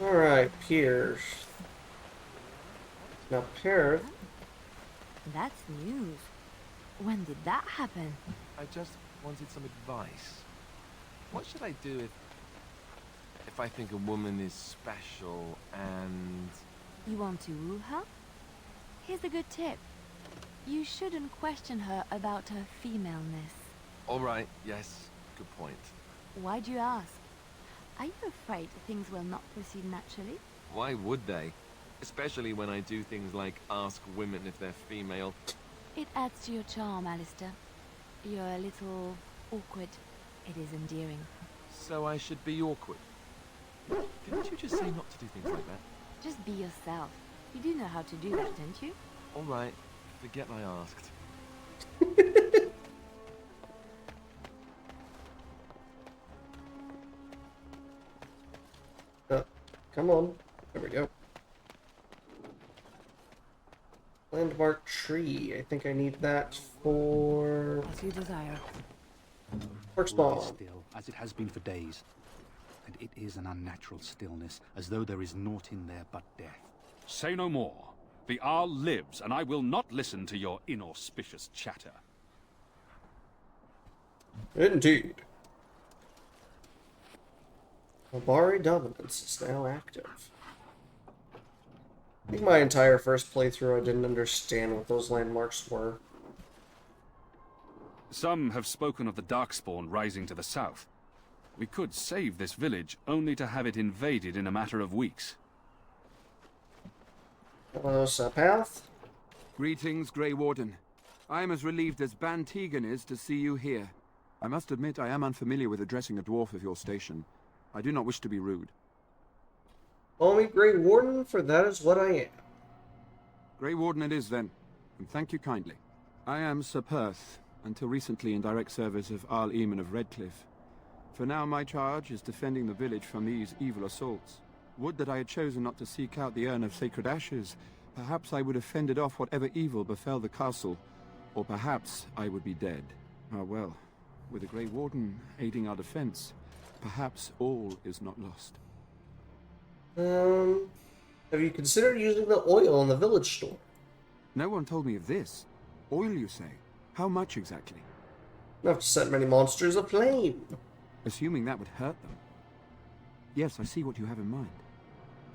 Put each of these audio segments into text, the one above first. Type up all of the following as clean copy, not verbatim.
Alright, Piers. Now, Piers. That's news. When did that happen? I just wanted some advice. What should I do if I think a woman is special and... You want to woo her? Here's a good tip. You shouldn't question her about her femaleness. All right, yes, good point. Why'd you ask? Are you afraid things will not proceed naturally? Why would they? Especially when I do things like ask women if they're female. It adds to your charm, Alistair. You're a little awkward. It is endearing. So I should be awkward. Didn't you just say not to do things like that? Just be yourself. You do know how to do that, don't you? All right, forget I asked. Come on. There we go. Landmark tree. I think I need that for... As you desire. Work All is spawn. still, as it has been for days. And it is an unnatural stillness, as though there is naught in there but death. Say no more. The Arl lives, and I will not listen to your inauspicious chatter. Indeed. Mabari dominance is now active. I think my entire first playthrough I didn't understand what those landmarks were. Some have spoken of the Darkspawn rising to the south. We could save this village, only to have it invaded in a matter of weeks. Hello, Path. Greetings, Grey Warden. I am as relieved as Ban Tegan is to see you here. I must admit I am unfamiliar with addressing a dwarf of your station. I do not wish to be rude. Call me Grey Warden, for that is what I am. Grey Warden it is, then, and thank you kindly. I am Sir Perth, until recently in direct service of Arl Eamon of Redcliffe. For now my charge is defending the village from these evil assaults. Would that I had chosen not to seek out the urn of sacred ashes. Perhaps I would have fended off whatever evil befell the castle, or perhaps I would be dead. Ah well, with a Grey Warden aiding our defense, perhaps all is not lost. Have you considered using the oil in the village store? No one told me of this. Oil, you say? How much exactly? Enough to set many monsters aflame. Assuming that would hurt them. Yes, I see what you have in mind.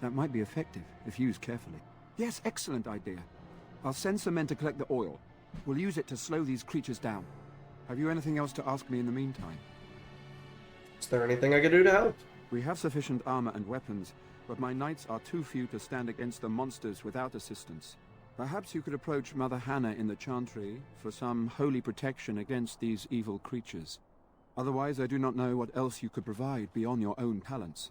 That might be effective, if used carefully. Yes, excellent idea. I'll send some men to collect the oil. We'll use it to slow these creatures down. Have you anything else to ask me in the meantime? Is there anything I can do to help? We have sufficient armor and weapons, but my knights are too few to stand against the monsters without assistance. Perhaps you could approach Mother Hannah in the Chantry for some holy protection against these evil creatures. Otherwise, I do not know what else you could provide beyond your own talents.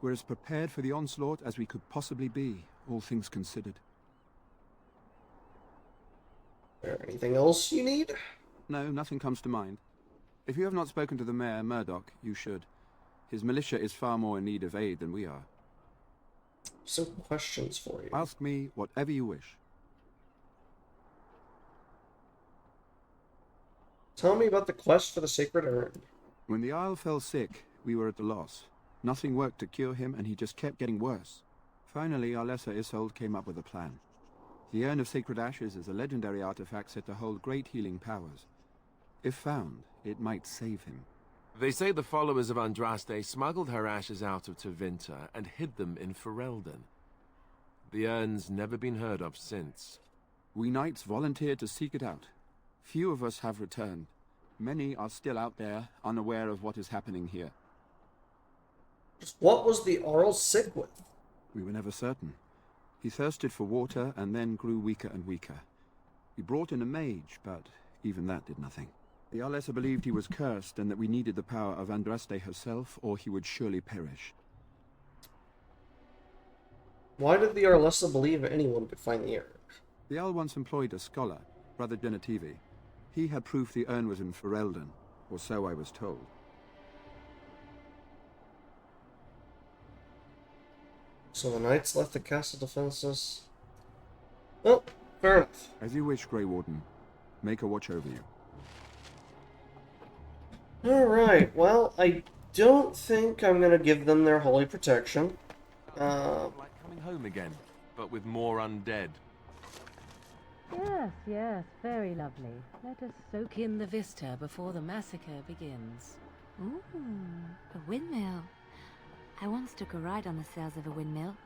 We're as prepared for the onslaught as we could possibly be, all things considered. Is there anything else you need? No, nothing comes to mind. If you have not spoken to the Mayor, Murdoch, you should. His militia is far more in need of aid than we are. Some questions for you. Ask me whatever you wish. Tell me about the quest for the sacred urn. When the Isle fell sick, we were at a loss. Nothing worked to cure him, and he just kept getting worse. Finally, our lesser Isolde came up with a plan. The Urn of Sacred Ashes is a legendary artifact said to hold great healing powers. If found, it might save him. They say the followers of Andraste smuggled her ashes out of Tevinter and hid them in Ferelden. The urn's never been heard of since. We knights volunteered to seek it out. Few of us have returned. Many are still out there, unaware of what is happening here. What was the Arl sick with? We were never certain. He thirsted for water and then grew weaker and weaker. We brought in a mage, but even that did nothing. The Arlessa believed he was cursed and that we needed the power of Andraste herself, or he would surely perish. Why did the Arlessa believe anyone could find the urn? The Arl once employed a scholar, Brother Genetivi. He had proof the urn was in Ferelden, or so I was told. So the knights left the castle defenses. Well, fair enough. As you wish, Grey Warden. Make a watch over you. Alright, well, I don't think I'm gonna give them their holy protection. Like coming home again, but with more undead. Yes, yes, very lovely. Let us soak in the vista before the massacre begins. Ooh, a windmill. I once took a ride on the sails of a windmill.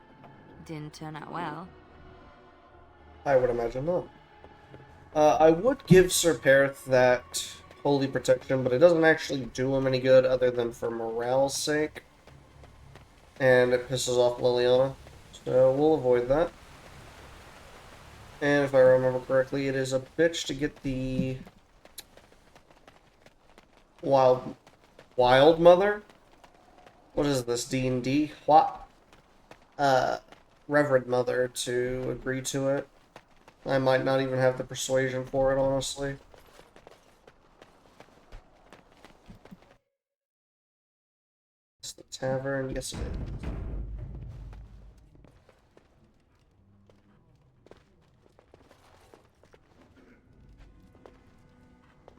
Didn't turn out well. I would imagine not. I would give Sir Perth that holy protection, but it doesn't actually do him any good other than for morale's sake. And it pisses off Liliana. So we'll avoid that. And if I remember correctly, it is a bitch to get the Wild Mother? What is this, D&D? What? Reverend Mother to agree to it. I might not even have the persuasion for it, honestly. It's the tavern, yes it is.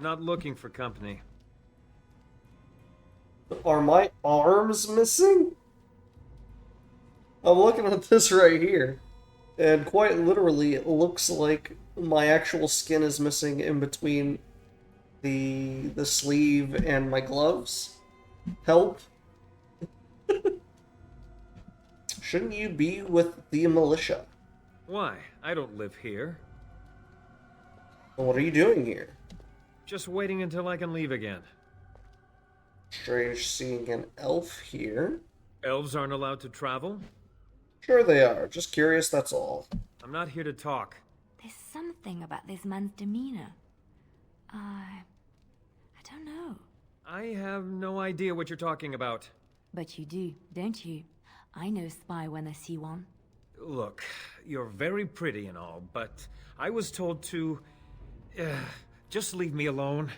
Not looking for company. Are my arms missing? I'm looking at this right here. And quite literally, it looks like my actual skin is missing in between the sleeve and my gloves. Help. Shouldn't you be with the militia? Why? I don't live here. Well, what are you doing here? Just waiting until I can leave again. Strange seeing an elf here. Elves aren't allowed to travel? Sure they are. Just curious, that's all. I'm not here to talk. There's something about this man's demeanor. I don't know. I have no idea what you're talking about. But you do, don't you? I know spy when I see one. Look, you're very pretty and all, but I was told to... just leave me alone.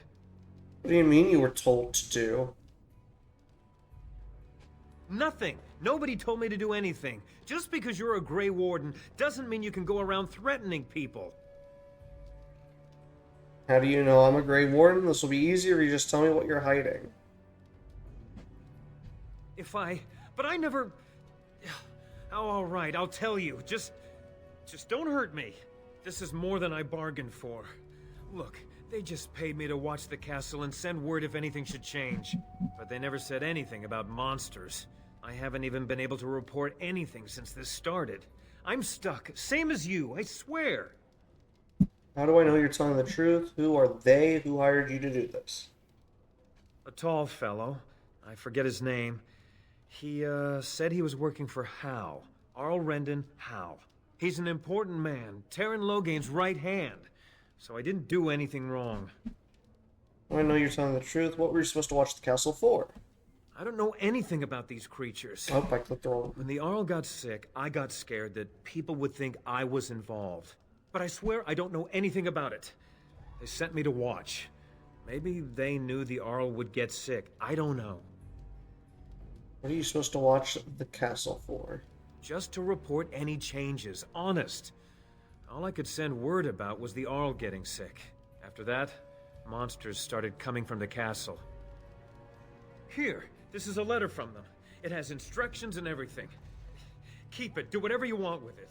What do you mean you were told to do? Nothing. Nobody told me to do anything. Just because you're a Grey Warden doesn't mean you can go around threatening people. How do you know I'm a Grey Warden? This will be easier if you just tell me what you're hiding. But I never... Oh, all right, I'll tell you. Just don't hurt me. This is more than I bargained for. Look, they just paid me to watch the castle and send word if anything should change. But they never said anything about monsters. I haven't even been able to report anything since this started. I'm stuck, same as you, I swear. How do I know you're telling the truth? Who are they who hired you to do this? A tall fellow. I forget his name. He, said he was working for Hal. Arl Rendon Hal. He's an important man, Terran Loghain's right hand. So I didn't do anything wrong. I know you're telling the truth. What were you supposed to watch the castle for? I don't know anything about these creatures. Oh, I clicked the wrong. When the Arl got sick, I got scared that people would think I was involved. But I swear I don't know anything about it. They sent me to watch. Maybe they knew the Arl would get sick. I don't know. What are you supposed to watch the castle for? Just to report any changes, honest. All I could send word about was the Arl getting sick. After that, monsters started coming from the castle. Here, this is a letter from them. It has instructions and everything. Keep it, do whatever you want with it.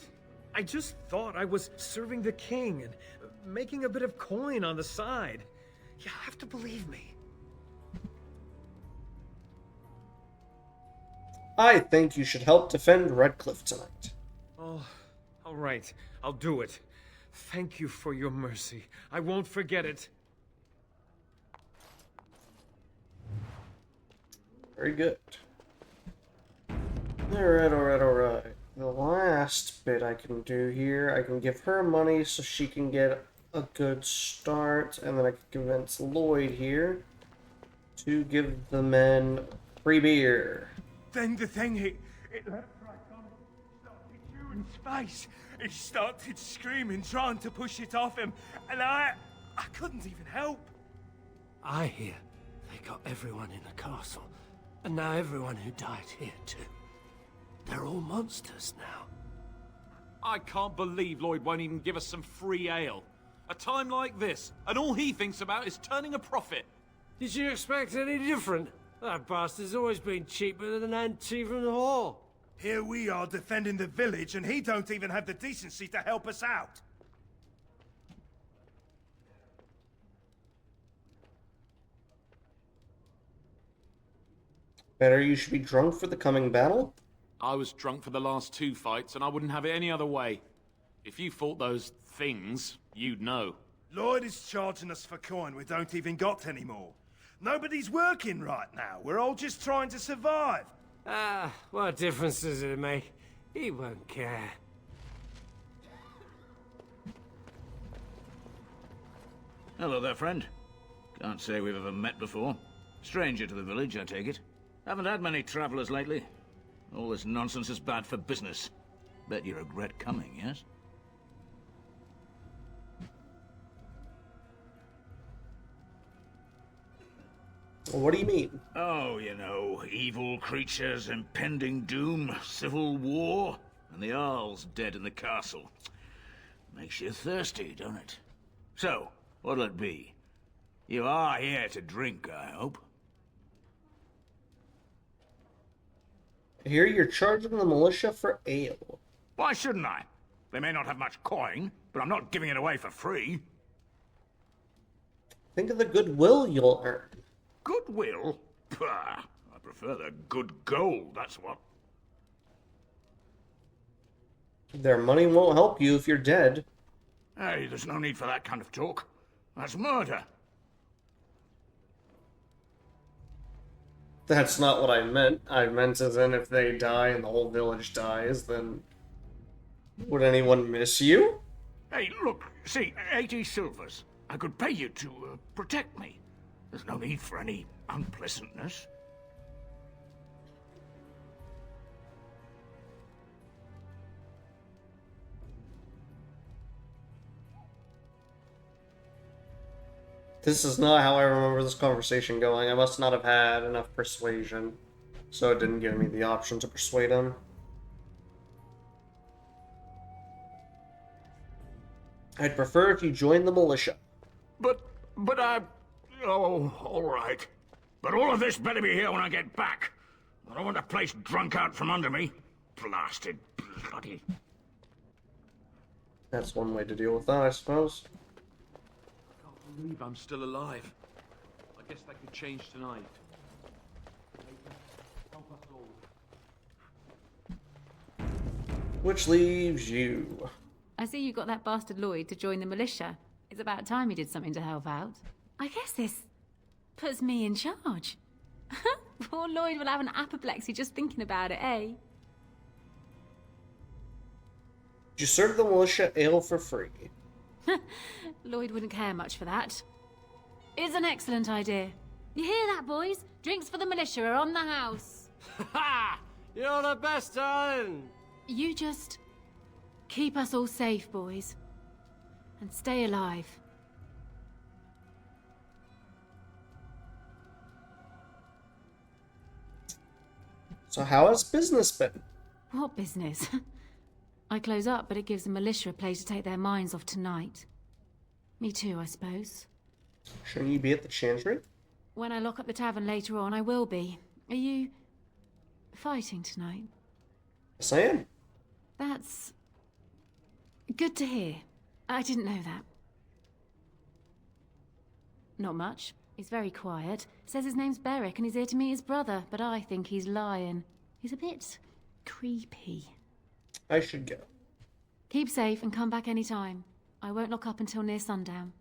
I just thought I was serving the king and making a bit of coin on the side. You have to believe me. I think you should help defend Redcliffe tonight. Oh, all right. I'll do it. Thank you for your mercy. I won't forget it. Very good. Alright. The last bit I can do here, I can give her money so she can get a good start, and then I can convince Lloyd here to give the men free beer. Then the thing, it leapt right on him, started chewing space. He started screaming, trying to push it off him, and I couldn't even help. I hear they got everyone in the castle, and now everyone who died here too. They're all monsters now. I can't believe Lloyd won't even give us some free ale. A time like this, and all he thinks about is turning a profit. Did you expect any different? That bastard's always been cheaper than an ant tea from the hall. Here we are defending the village, and he don't even have the decency to help us out. Better you should be drunk for the coming battle? I was drunk for the last 2 fights, and I wouldn't have it any other way. If you fought those things, you'd know. Lloyd is charging us for coin we don't even got anymore. Nobody's working right now. We're all just trying to survive. Ah, what difference does it make? He won't care. Hello there, friend. Can't say we've ever met before. Stranger to the village, I take it. Haven't had many travelers lately. All this nonsense is bad for business. Bet you regret coming, yes? What do you mean? Oh, you know, evil creatures, impending doom, civil war, and the Arl's dead in the castle. Makes you thirsty, don't it? So, what'll it be? You are here to drink, I hope. I hear you're charging the militia for ale. Why shouldn't I? They may not have much coin, but I'm not giving it away for free. Think of the goodwill you'll earn. Goodwill? Pah! I prefer the good gold, that's what. Their money won't help you if you're dead. Hey, there's no need for that kind of talk. That's murder. That's not what I meant. I meant as in if they die and the whole village dies, then would anyone miss you? Hey, look, see, 80 silvers. I could pay you to protect me. There's no need for any unpleasantness. This is not how I remember this conversation going. I must not have had enough persuasion, so it didn't give me the option to persuade him. I'd prefer if you joined the militia. But I... Oh, all right. But all of this better be here when I get back. I don't want the place drunk out from under me. Blasted bloody... That's one way to deal with that, I suppose. I can't believe I'm still alive. I guess that could change tonight. Help us all. Which leaves you. I see you got that bastard Lloyd to join the militia. It's about time he did something to help out. I guess this puts me in charge. Poor Lloyd will have an apoplexy just thinking about it, eh? You serve the militia ale for free. Lloyd wouldn't care much for that. It's an excellent idea. You hear that, boys? Drinks for the militia are on the house. Ha! You're the best, darling! You just keep us all safe, boys. And stay alive. So how has business been? What business? I close up, but it gives the militia a place to take their minds off tonight. Me too, I suppose. Shouldn't you be at the Chantry? When I lock up the tavern later on, I will be. Are you fighting tonight? Yes, I am. That's good to hear. I didn't know that. Not much. He's very quiet. Says his name's Beric and he's here to meet his brother, but I think he's lying. He's a bit creepy. I should go. Keep safe and come back any time. I won't lock up until near sundown.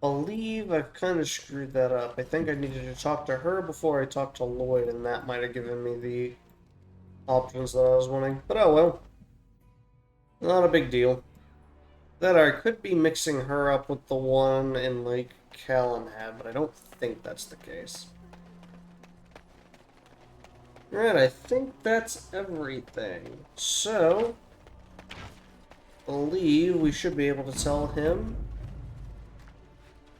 Believe I've kind of screwed that up. I think I needed to talk to her before I talked to Lloyd, and that might have given me the options that I was wanting. But oh well. Not a big deal. That I could be mixing her up with the one in Lake Calenhad, but I don't think that's the case. Alright, I think that's everything. So, believe we should be able to tell him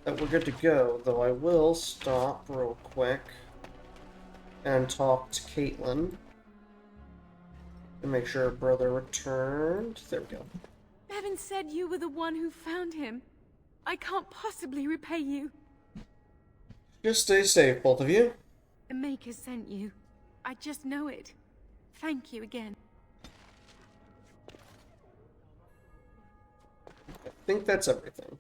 that we're good to go, though I will stop real quick and talk to Caitlin and make sure her brother returned. There we go. Bevan said you were the one who found him. I can't possibly repay you. Just stay safe, both of you. The Maker sent you. I just know it. Thank you again. I think that's everything.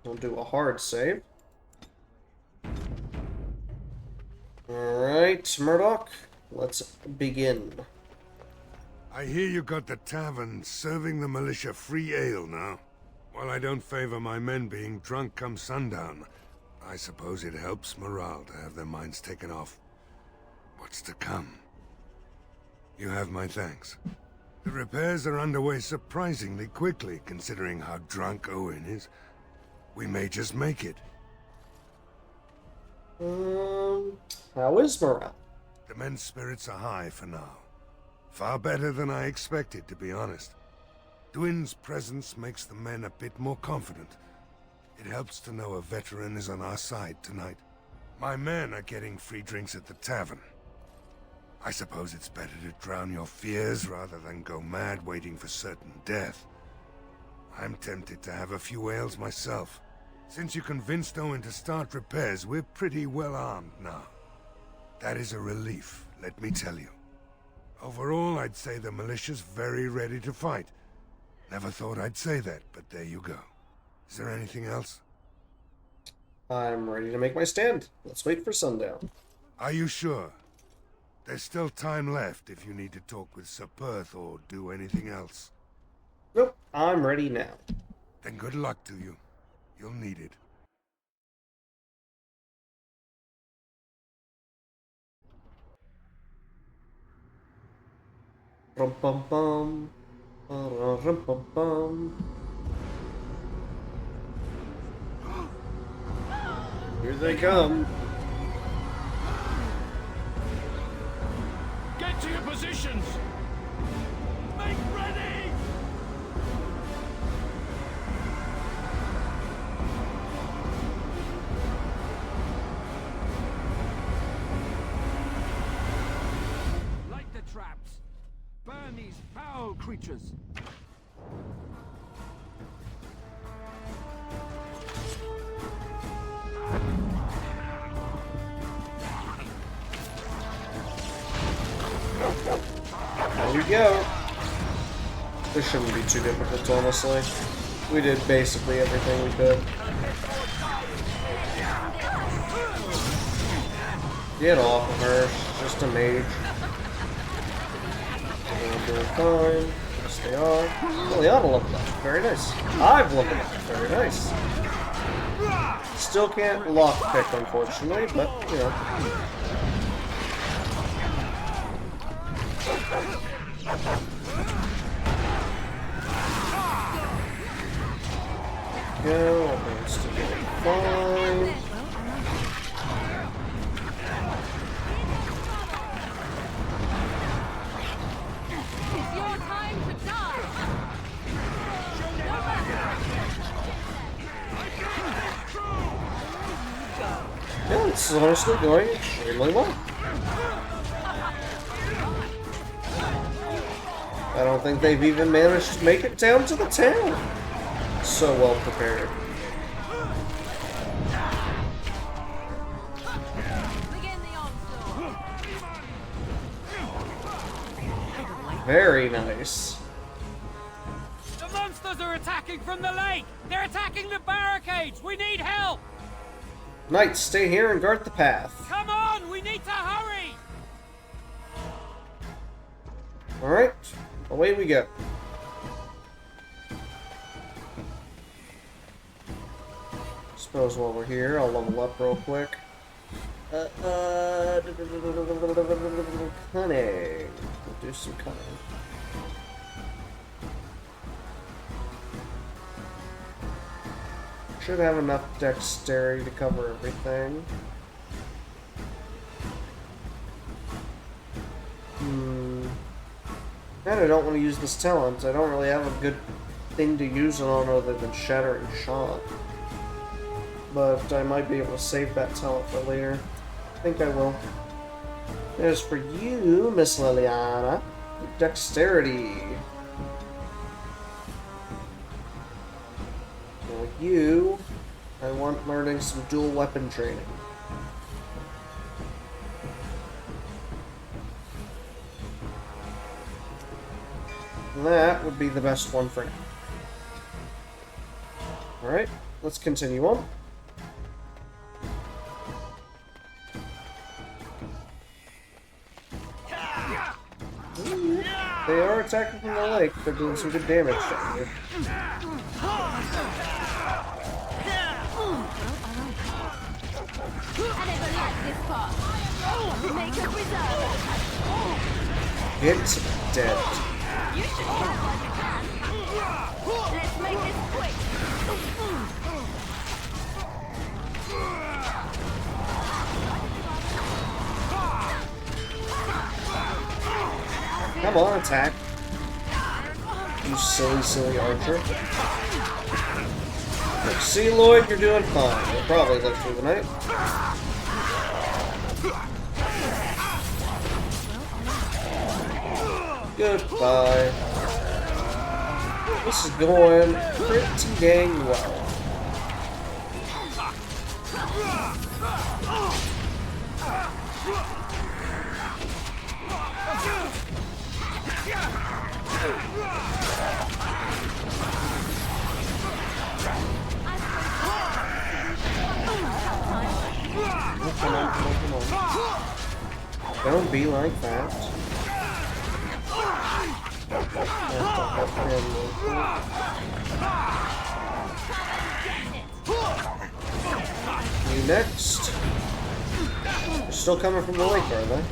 We'll do a hard save. Alright, Murdoch, let's begin. I hear you got the tavern serving the militia free ale now. While I don't favor my men being drunk come sundown, I suppose it helps morale to have their minds taken off what's to come. You have my thanks. The repairs are underway surprisingly quickly, considering how drunk Owen is. We may just make it. How is morale? The men's spirits are high for now. Far better than I expected, to be honest. Dwin's presence makes the men a bit more confident. It helps to know a veteran is on our side tonight. My men are getting free drinks at the tavern. I suppose it's better to drown your fears rather than go mad waiting for certain death. I'm tempted to have a few ales myself. Since you convinced Owen to start repairs, we're pretty well armed now. That is a relief, let me tell you. Overall, I'd say the militia's very ready to fight. Never thought I'd say that, but there you go. Is there anything else? I'm ready to make my stand. Let's wait for sundown. Are you sure? There's still time left if you need to talk with Sir Perth or do anything else. Nope, I'm ready now. Then good luck to you. You'll need it. Rum bum bum. Rum bum bum. Here they come. Get to your positions! Make ready! Light the traps! Burn these foul creatures! There we go. This shouldn't be too difficult, honestly. We did basically everything we could. Get off of her. She's just a mage. They're doing fine. Yes, they are. Oh, they ought to level up. Very nice. I've leveled up. Very nice. Still can't lockpick, unfortunately, but, you know. Go, everyone's still doing fine. It's your time to die. Yeah, it's honestly going extremely well. I don't think they've even managed to make it down to the town. So well prepared. Very nice. The monsters are attacking from the lake! They're attacking the barricades! We need help! Knights, stay here and guard the path. Come on! We need to hurry! Alright, away we go. Suppose while we're here, I'll level up real quick. Cunning. We'll do some cunning. Should have enough dexterity to cover everything. And I don't want to use this talent. I don't really have a good thing to use it on other than Shattering Shot. But I might be able to save that talent for later. I think I will. As for you, Miss Liliana, dexterity. For you, I want learning some dual weapon training. that would be the best one for now. Alright, let's continue on. They are attacking from the lake. They're doing some good damage down here. It's dead. You should have what you can. Let's make this quick. Come on, attack. You silly, silly archer. Look, see, Lloyd, you're doing fine. You'll probably live through the night. Goodbye. This is going pretty dang well. Come on, come on, come on. Don't be like that. You next. They're still coming from the lake, are they?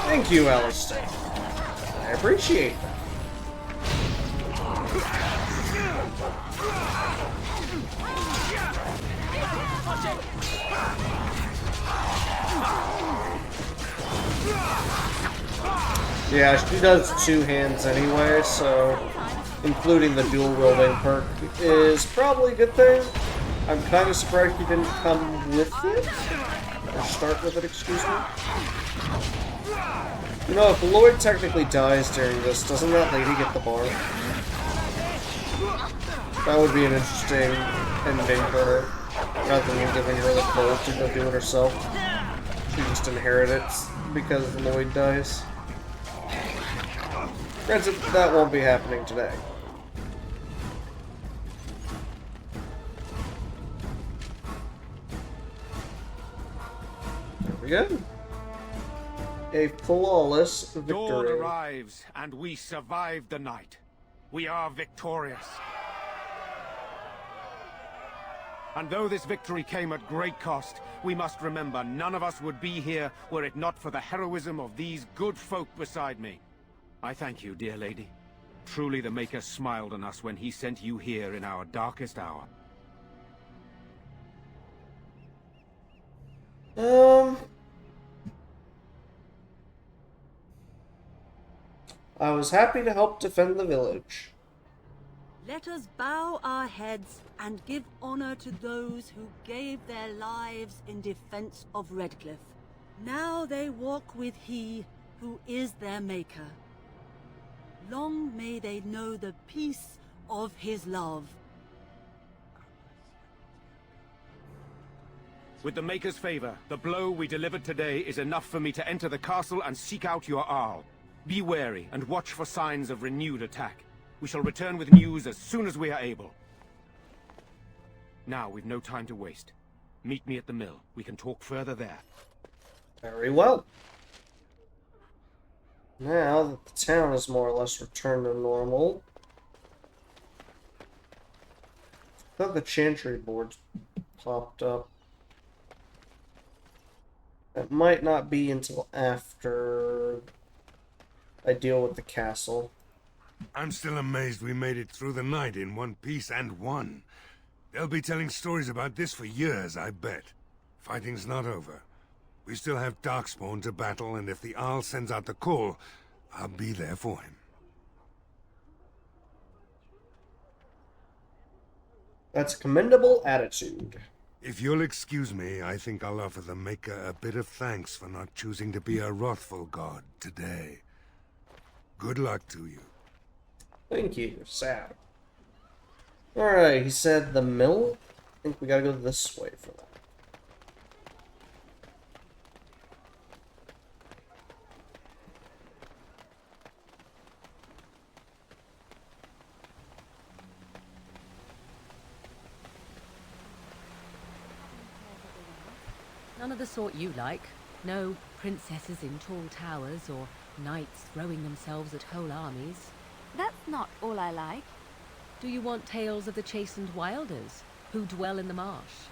Thank you, Alistair. I appreciate that. Yeah, she does two hands anyway, so including the dual wielding perk is probably a good thing. I'm kind of surprised you didn't come with it. Or start with it, excuse me. You know, if Lloyd technically dies during this, doesn't that lady get the bar? That would be an interesting ending for her, rather than giving her the gold to go do it herself. She just inherits it because Lloyd dies. Granted, that won't be happening today. There we go. A flawless victory. Dawn arrives, and we survived the night. We are victorious. And though this victory came at great cost, we must remember none of us would be here were it not for the heroism of these good folk beside me. I thank you, dear lady. Truly the Maker smiled on us when he sent you here in our darkest hour. I was happy to help defend the village. Let us bow our heads and give honor to those who gave their lives in defense of Redcliffe. Now they walk with he who is their maker. Long may they know the peace of his love. With the Maker's favor, the blow we delivered today is enough for me to enter the castle and seek out your Arl. Be wary and watch for signs of renewed attack. We shall return with news as soon as we are able. Now, we've no time to waste. Meet me at the mill. We can talk further there. Very well. Now that the town is more or less returned to normal, I thought the chantry boards popped up. It might not be until after I deal with the castle. I'm still amazed we made it through the night in one piece and won. They'll be telling stories about this for years, I bet. Fighting's not over. We still have Darkspawn to battle, and if the Arl sends out the call, I'll be there for him. That's a commendable attitude. If you'll excuse me, I think I'll offer the Maker a bit of thanks for not choosing to be a wrathful god today. Good luck to you. Thank you, Sam. Alright, he said the mill? I think we gotta go this way for that. None of the sort you like. No princesses in tall towers or knights throwing themselves at whole armies. That's not all I like. Do you want tales of the chastened wilders who dwell in the marsh?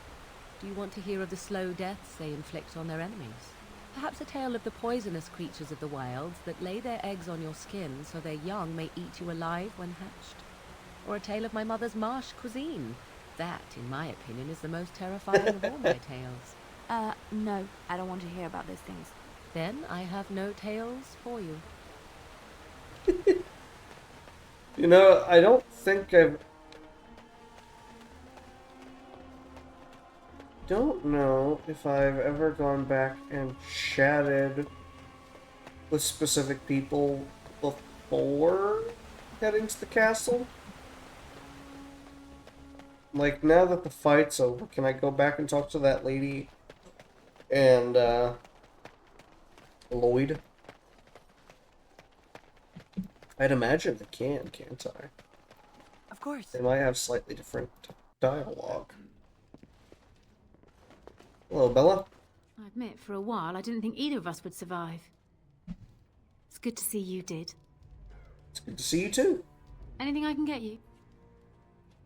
Do you want to hear of the slow deaths they inflict on their enemies? Perhaps a tale of the poisonous creatures of the wilds that lay their eggs on your skin so their young may eat you alive when hatched? Or a tale of my mother's marsh cuisine? That, in my opinion, is the most terrifying of all my tales. No, I don't want to hear about these things. Then I have no tales for you. You know, I don't think I've... don't know if I've ever gone back and chatted with specific people before heading to the castle. Like, now that the fight's over, can I go back and talk to that lady and, Lloyd? I'd imagine they can, can't I? Of course. They might have slightly different dialogue. Hello, Bella. I admit, for a while, I didn't think either of us would survive. It's good to see you did. It's good to see you too. Anything I can get you?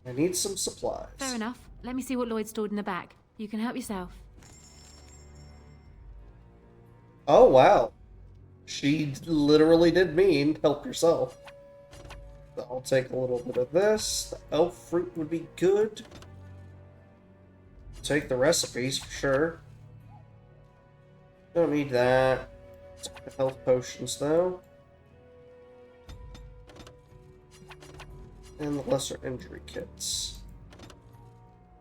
I need some supplies. Fair enough. Let me see what Lloyd stored in the back. You can help yourself. Oh, wow. She literally did mean help yourself. I'll take a little bit of this. The elf fruit would be good. Take the recipes for sure. Don't need that. Take the health potions though. And the lesser injury kits.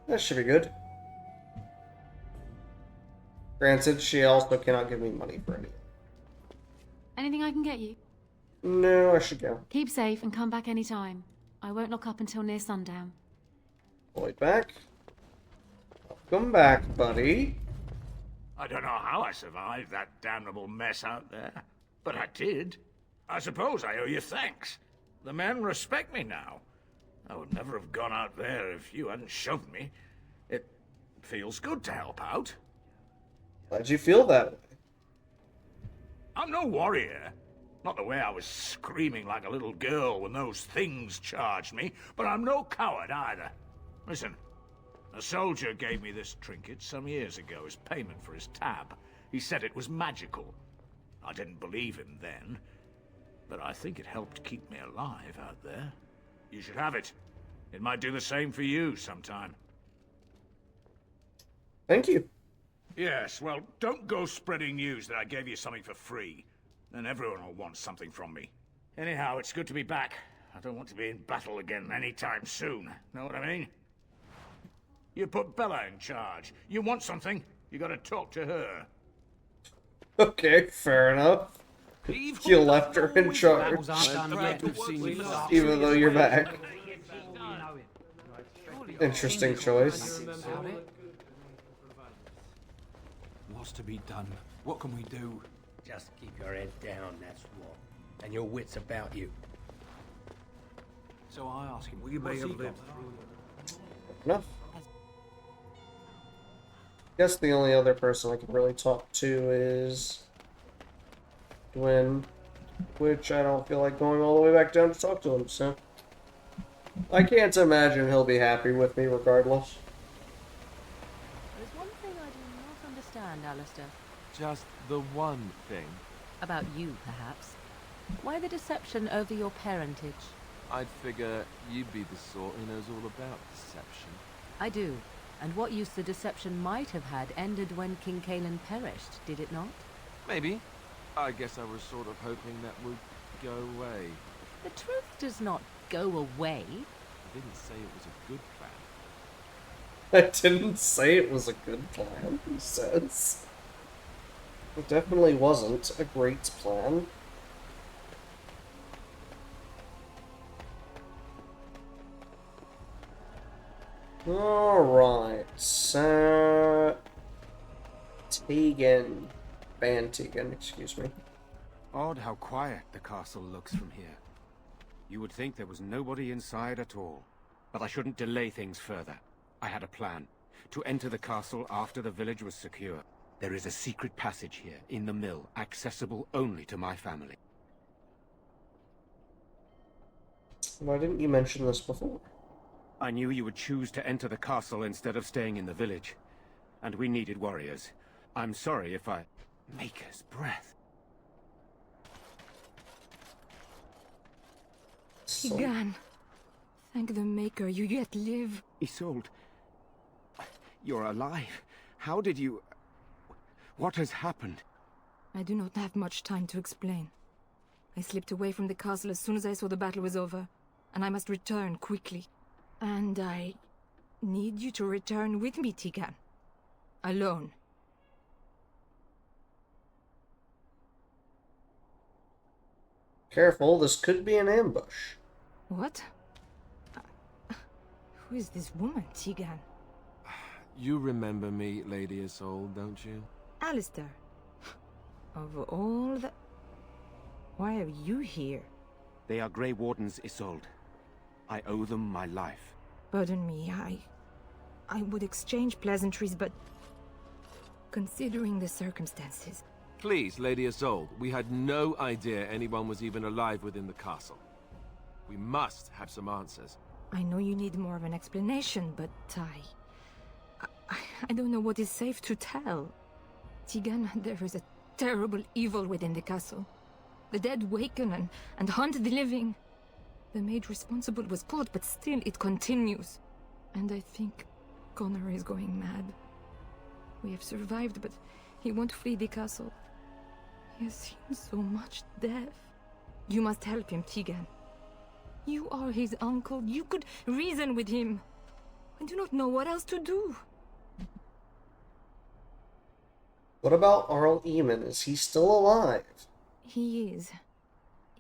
That should be good. Granted, she also cannot give me money for any. Anything I can get you? No, I should go. Keep safe and come back anytime. I won't lock up until near sundown. Lloyd back. Welcome back, buddy. I don't know how I survived that damnable mess out there, but I did. I suppose I owe you thanks. The men respect me now. I would never have gone out there if you hadn't shoved me. It feels good to help out. Glad you feel that way. I'm no warrior. Not the way I was screaming like a little girl when those things charged me, but I'm no coward either. Listen, a soldier gave me this trinket some years ago as payment for his tab. He said it was magical. I didn't believe him then, but I think it helped keep me alive out there. You should have it. It might do the same for you sometime. Thank you. Yes, well, don't go spreading news that I gave you something for free. Then everyone will want something from me. Anyhow, it's good to be back. I don't want to be in battle again anytime soon. Know what I mean? You put Bella in charge. You want something, you gotta talk to her. Okay, fair enough. You left her in charge. Even though you're back. Interesting choice. What's to be done? What can we do? Just keep your head down, that's what. And your wits about you. So I ask him, We may have lived Enough. Guess the only other person I could really talk to is Gwyn, which I don't feel like going all the way back down to talk to him, so I can't imagine he'll be happy with me regardless. There's one thing I do not understand, Alistair. Just the one thing. About you, perhaps. Why the deception over your parentage? I'd figure you'd be the sort who knows all about deception. I do. And what use the deception might have had ended when King Caelan perished, did it not? Maybe. I guess I was sort of hoping that would go away. The truth does not go away. I didn't say it was a good plan. I didn't say it was a good plan, he says. It definitely wasn't a great plan. Alright, so... Tegan. Van Tegan, excuse me. Odd how quiet the castle looks from here. You would think there was nobody inside at all. But I shouldn't delay things further. I had a plan. To enter the castle after the village was secure. There is a secret passage here, in the mill, accessible only to my family. Why didn't you mention this before? I knew you would choose to enter the castle instead of staying in the village. And we needed warriors. I'm sorry if I... Maker's breath. Tigan. Thank the Maker you yet live. Isolde. You're alive. How did you... What has happened? I do not have much time to explain. I slipped away from the castle as soon as I saw the battle was over, and I must return quickly. And I need you to return with me, Tigan. Alone. Careful, this could be an ambush. What? Who is this woman, Tigan? You remember me, Lady Isolde, don't you? Alistair. Of all the... Why are you here? They are Grey Wardens, Isolde. I owe them my life. Pardon me, I would exchange pleasantries, but... Considering the circumstances... Please, Lady Isolde, we had no idea anyone was even alive within the castle. We must have some answers. I know you need more of an explanation, but I don't know what is safe to tell. Tigan, there is a terrible evil within the castle. The dead waken and hunt the living. The maid responsible was caught, but still it continues. And I think Connor is going mad. We have survived, but he won't flee the castle. He has seen so much death. You must help him, Tigan. You are his uncle. You could reason with him. I do not know what else to do. What about Arl Eamon? Is he still alive? He is.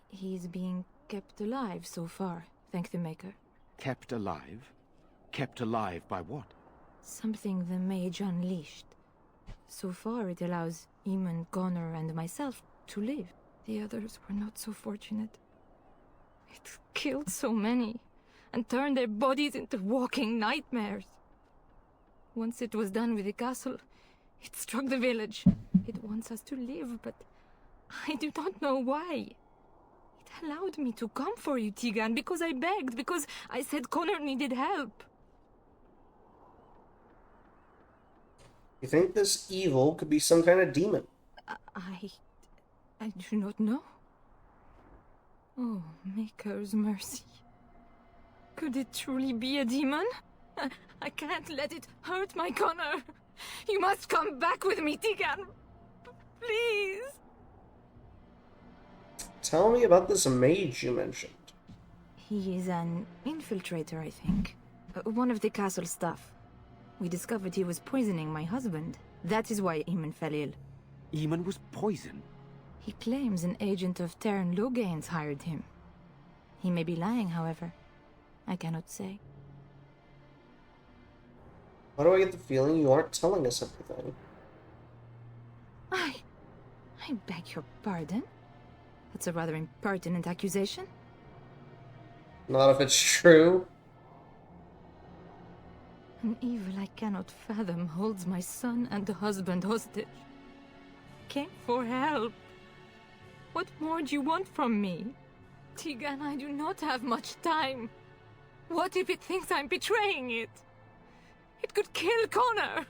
He is being kept alive so far, thank the Maker. Kept alive? Kept alive by what? Something the mage unleashed. So far it allows Eamon, Connor, and myself to live. The others were not so fortunate. It killed so many, and turned their bodies into walking nightmares. Once it was done with the castle, it struck the village. It wants us to live, but I do not know why. It allowed me to come for you, Tigan, because I begged, because I said Connor needed help. You think this evil could be some kind of demon? I do not know. Oh, Maker's mercy. Could it truly be a demon? I can't let it hurt my Connor. You must come back with me, Tigan. Please. Tell me about this mage you mentioned. He is an infiltrator, I think. One of the castle staff. We discovered he was poisoning my husband. That is why Eamon fell ill. Eamon was poisoned? He claims an agent of Terran Logains hired him. He may be lying, however. I cannot say. Why do I get the feeling you aren't telling us everything? I beg your pardon? That's a rather impertinent accusation. Not if it's true. An evil I cannot fathom holds my son and the husband hostage. Came for help. What more do you want from me? Tigan, I do not have much time. What if it thinks I'm betraying it? It could kill Connor.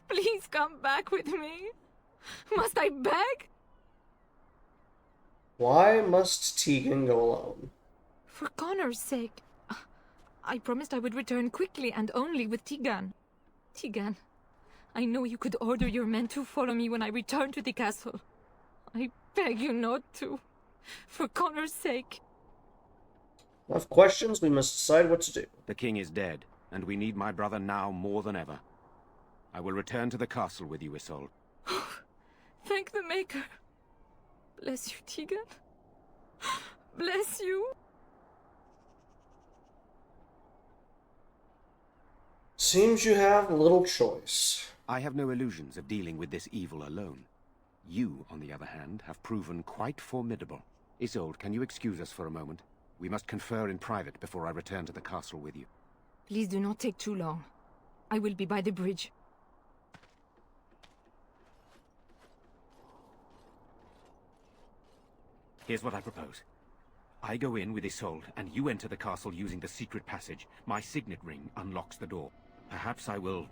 Please come back with me. Must I beg? Why must Tegan go alone? For Connor's sake. I promised I would return quickly and only with Tigan. Tigan, I know you could order your men to follow me when I return to the castle. I beg you not to. For Connor's sake. Enough questions, we must decide what to do. The king is dead, and we need my brother now more than ever. I will return to the castle with you, Isolde. Thank the Maker. Bless you, Tigan. Bless you. Seems you have little choice. I have no illusions of dealing with this evil alone. You, on the other hand, have proven quite formidable. Isolde, can you excuse us for a moment? We must confer in private before I return to the castle with you. Please do not take too long. I will be by the bridge. Here's what I propose. I go in with Isolde, and you enter the castle using the secret passage. My signet ring unlocks the door. Perhaps I will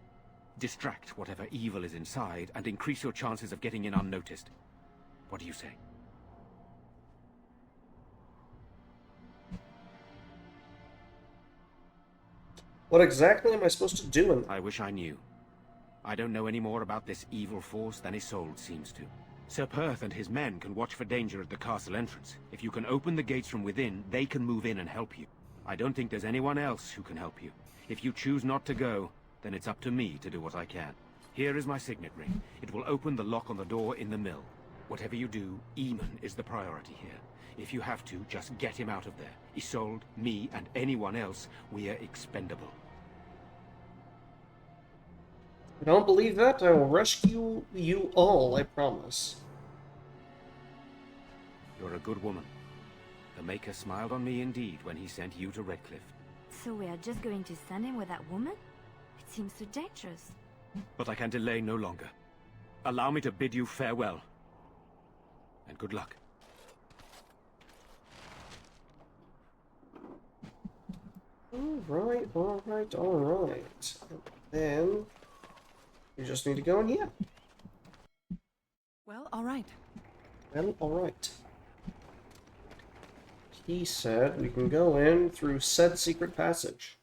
distract whatever evil is inside and increase your chances of getting in unnoticed. What do you say? What exactly am I supposed to do in... I wish I knew. I don't know any more about this evil force than Isolde seems to. Sir Perth and his men can watch for danger at the castle entrance. If you can open the gates from within, they can move in and help you. I don't think there's anyone else who can help you. If you choose not to go, then it's up to me to do what I can. Here is my signet ring. It will open the lock on the door in the mill. Whatever you do, Eamon is the priority here. If you have to, just get him out of there. Isolde, me, and anyone else, we are expendable. I don't believe that. I will rescue you all, I promise. You're a good woman. The Maker smiled on me indeed when he sent you to Redcliffe. So we are just going to send him with that woman? It seems so dangerous. But I can delay no longer. Allow me to bid you farewell. And good luck. Alright, alright, alright. Then... you just need to go in here. Well, alright. Well, alright. He said we can go in through said secret passage.